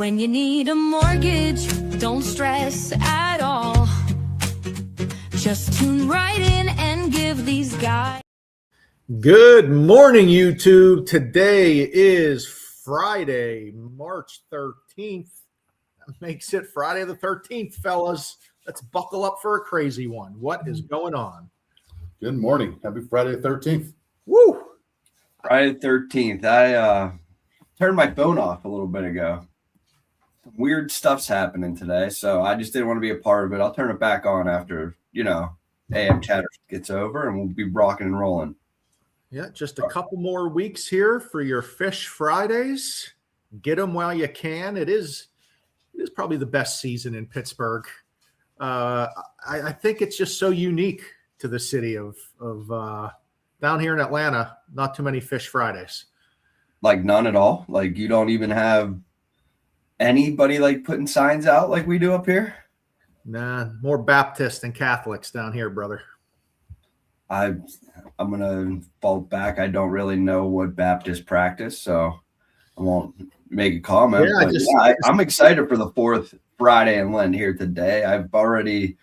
When you need a mortgage, don't stress at all. Just tune right in and give these guys. Good morning, YouTube. Today is Friday, March 13th. That makes it Friday the 13th, fellas. Let's buckle up for a crazy one. What is going on? Good morning. Happy Friday the 13th. Woo! Friday the 13th. I turned my phone off a little bit ago. Some weird stuff's happening today, so I just didn't want to be a part of it. I'll turn it back on after, Amchatter gets over, and we'll be rocking and rolling. Yeah, just a couple more weeks here for your Fish Fridays. Get them while you can. It is probably the best season in Pittsburgh. I think it's just so unique to the city of down here in Atlanta. Not too many Fish Fridays. Like none at all. Like you don't even have anybody like putting signs out like we do up here. Nah, more Baptists than Catholics down here, brother. I'm gonna fall back. I don't really know what Baptist practice, so I won't make a comment. I'm excited for the fourth Friday in Lent here today. I've already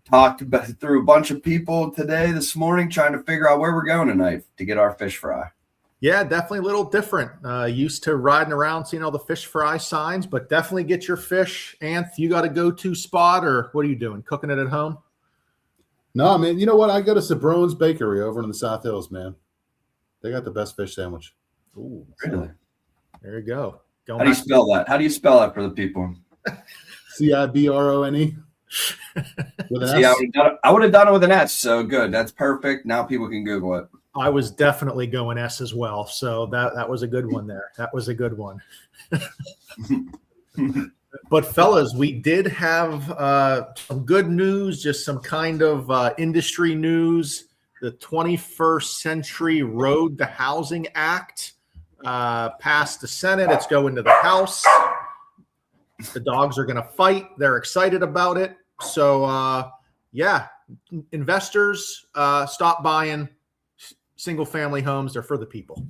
talked through a bunch of people this morning, trying to figure out where we're going tonight to get our fish fry. Yeah, definitely a little different. Used to riding around, seeing all the fish fry signs, but definitely get your fish. Anth, you got a go-to spot, or what are you doing? Cooking it at home? No, man. You know what? I go to Sabrone's Bakery over in the South Hills, man. They got the best fish sandwich. Ooh, really? There you go. How do you spell that? How do you spell that for the people? Cibrone. With an See, S. I would have done it with an S. So good. That's perfect. Now people can Google it. I was definitely going S as well. So that was a good one there. That was a good one. But fellas, we did have some good news, just some kind of industry news. The 21st Century Road to Housing Act passed the Senate. It's going to the House. The dogs are going to fight. They're excited about it. So, investors, stop buying single-family homes. They're for the people.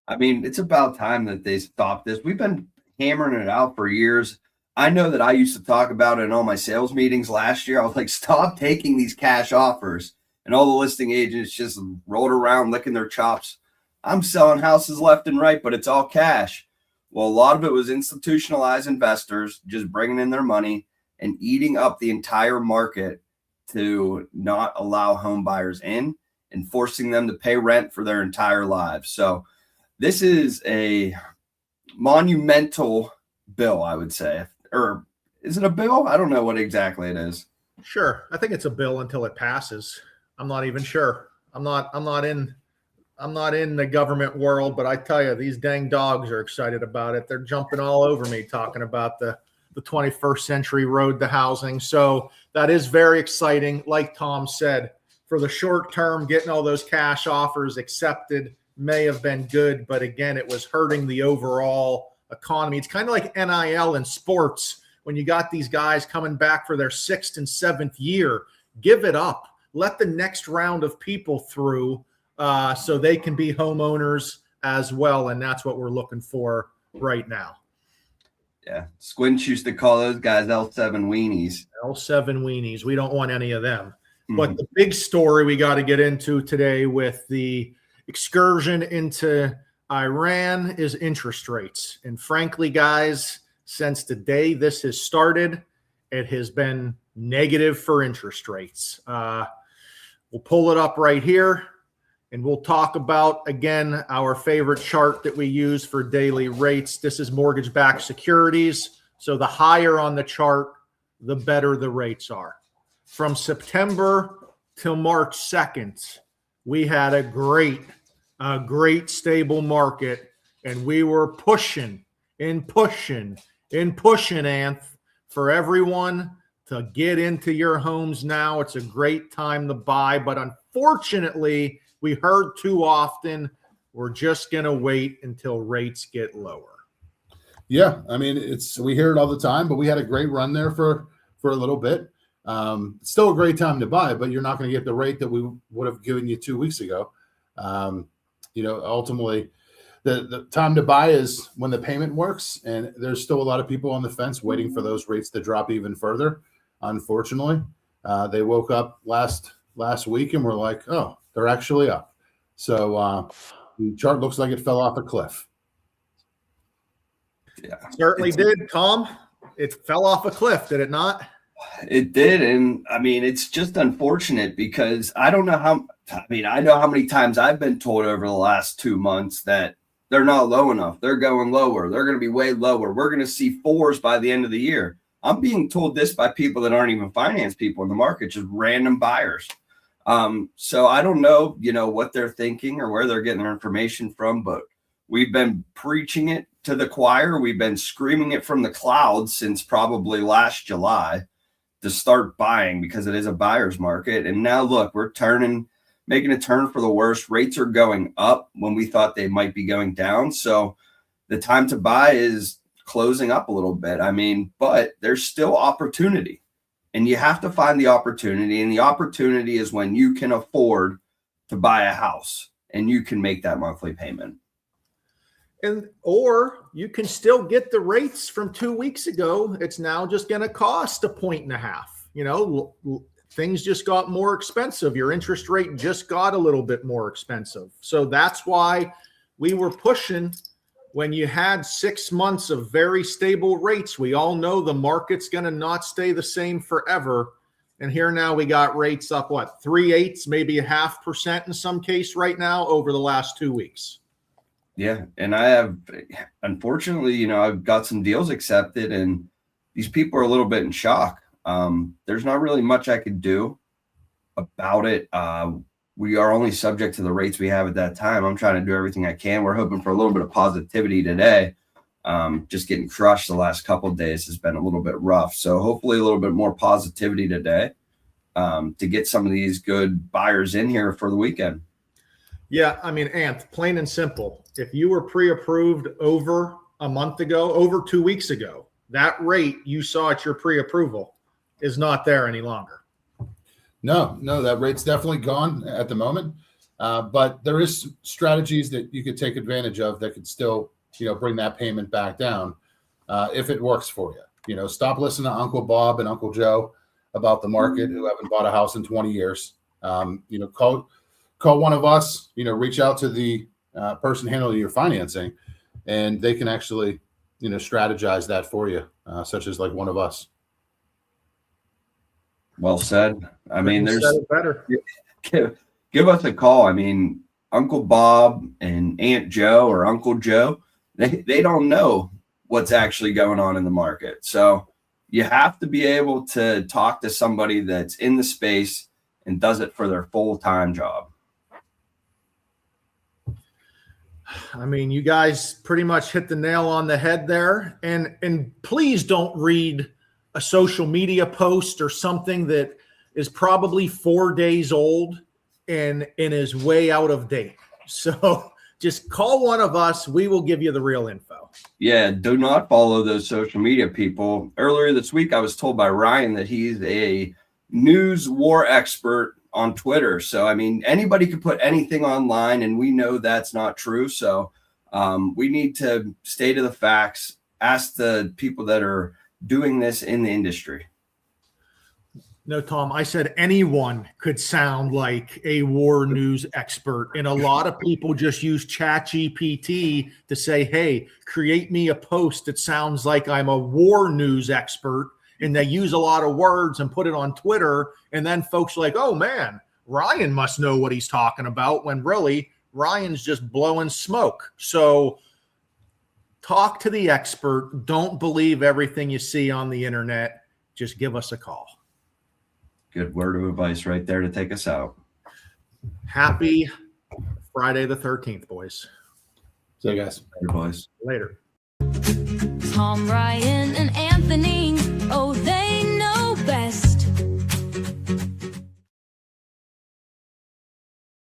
I mean, it's about time that they stop this. We've been hammering it out for years. I know that I used to talk about it in all my sales meetings last year. I was like, stop taking these cash offers. And all the listing agents just rolled around licking their chops. I'm selling houses left and right, but it's all cash. Well, a lot of it was institutionalized investors just bringing in their money and eating up the entire market to not allow home buyers in and forcing them to pay rent for their entire lives. So this is a monumental bill, I would say. Or is it a bill? I don't know what exactly it is. Sure. I think it's a bill until it passes. I'm not even sure. I'm not in the government world, but I tell you, these dang dogs are excited about it. They're jumping all over me talking about the 21st Century Road to Housing. So that is very exciting. Like Tom said, for the short term, getting all those cash offers accepted may have been good, but again, it was hurting the overall economy. It's kind of like NIL in sports. When you got these guys coming back for their 6th and 7th year, give it up. Let the next round of people through so they can be homeowners as well. And that's what we're looking for right now. Yeah. Squinch used to call those guys L7 weenies. L7 weenies. We don't want any of them. Mm-hmm. But the big story we got to get into today with the excursion into Iran is interest rates. And frankly, guys, since the day this has started, it has been negative for interest rates. We'll pull it up right here, and we'll talk about, again, our favorite chart that we use for daily rates. This is mortgage-backed securities. So the higher on the chart, the better the rates are. From September till March 2nd, we had a great stable market, and we were pushing, Anth, for everyone to get into your homes now. It's a great time to buy, but unfortunately, we heard too often, we're just going to wait until rates get lower. Yeah, I mean, we hear it all the time, but we had a great run there for a little bit. Still a great time to buy, but you're not going to get the rate that we would have given you 2 weeks ago. Ultimately, the time to buy is when the payment works, and there's still a lot of people on the fence waiting for those rates to drop even further. Unfortunately, they woke up last week and were like, oh, they're actually up. So the chart looks like it fell off a cliff. Yeah, Certainly did, Tom. It fell off a cliff, did it not? It did. And I mean, it's just unfortunate because I know how many times I've been told over the last 2 months that they're not low enough. They're going lower. They're going to be way lower. We're going to see 4s by the end of the year. I'm being told this by people that aren't even finance people in the market, just random buyers. So I don't know, what they're thinking or where they're getting their information from, but we've been preaching it to the choir. We've been screaming it from the clouds since probably last July to start buying because it is a buyer's market. And now look, we're making a turn for the worst. Rates are going up when we thought they might be going down. So the time to buy is closing up a little bit. I mean, but there's still opportunity, and you have to find the opportunity. And the opportunity is when you can afford to buy a house and you can make that monthly payment. Or you can still get the rates from 2 weeks ago. It's now just going to cost 1.5 points. Things just got more expensive. Your interest rate just got a little bit more expensive. So that's why we were pushing when you had 6 months of very stable rates. We all know the market's going to not stay the same forever. And here now we got rates up, 3/8, maybe 0.5% in some case right now over the last 2 weeks. Yeah. And I have, unfortunately, I've got some deals accepted and these people are a little bit in shock. There's not really much I could do about it. We are only subject to the rates we have at that time. I'm trying to do everything I can. We're hoping for a little bit of positivity today. Just getting crushed the last couple of days has been a little bit rough. So hopefully a little bit more positivity today to get some of these good buyers in here for the weekend. Yeah, I mean, Ant, plain and simple. If you were pre-approved over a month ago, over 2 weeks ago, that rate you saw at your pre-approval is not there any longer. No, that rate's definitely gone at the moment. But there is strategies that you could take advantage of that could still, bring that payment back down if it works for you. Stop listening to Uncle Bob and Uncle Joe about the market who haven't bought a house in 20 years. Call one of us, reach out to the person handling your financing, and they can actually, strategize that for you, such as like one of us. Well said. I mean, there's better. Give us a call. I mean, Uncle Bob and Aunt Joe or Uncle Joe, they don't know what's actually going on in the market. So you have to be able to talk to somebody that's in the space and does it for their full-time job. I mean, you guys pretty much hit the nail on the head there. And please don't read a social media post or something that is probably 4 days old and is way out of date. So just call one of us. We will give you the real info. Yeah, do not follow those social media people. Earlier this week, I was told by Ryan that he's a news war expert on Twitter. So, I mean, anybody could put anything online, and we know that's not true. So we need to stay to the facts, ask the people that are doing this in the industry. No, Tom, I said anyone could sound like a war news expert. And a lot of people just use ChatGPT to say, hey, create me a post that sounds like I'm a war news expert. And they use a lot of words and put it on Twitter. And then folks are like, oh, man, Ryan must know what he's talking about, when really Ryan's just blowing smoke. So talk to the expert. Don't believe everything you see on the internet. Just give us a call. Good word of advice right there to take us out. Happy Friday the 13th, boys. See you guys. Later, boys. Later. Tom, Ryan, and Anthony. Oh,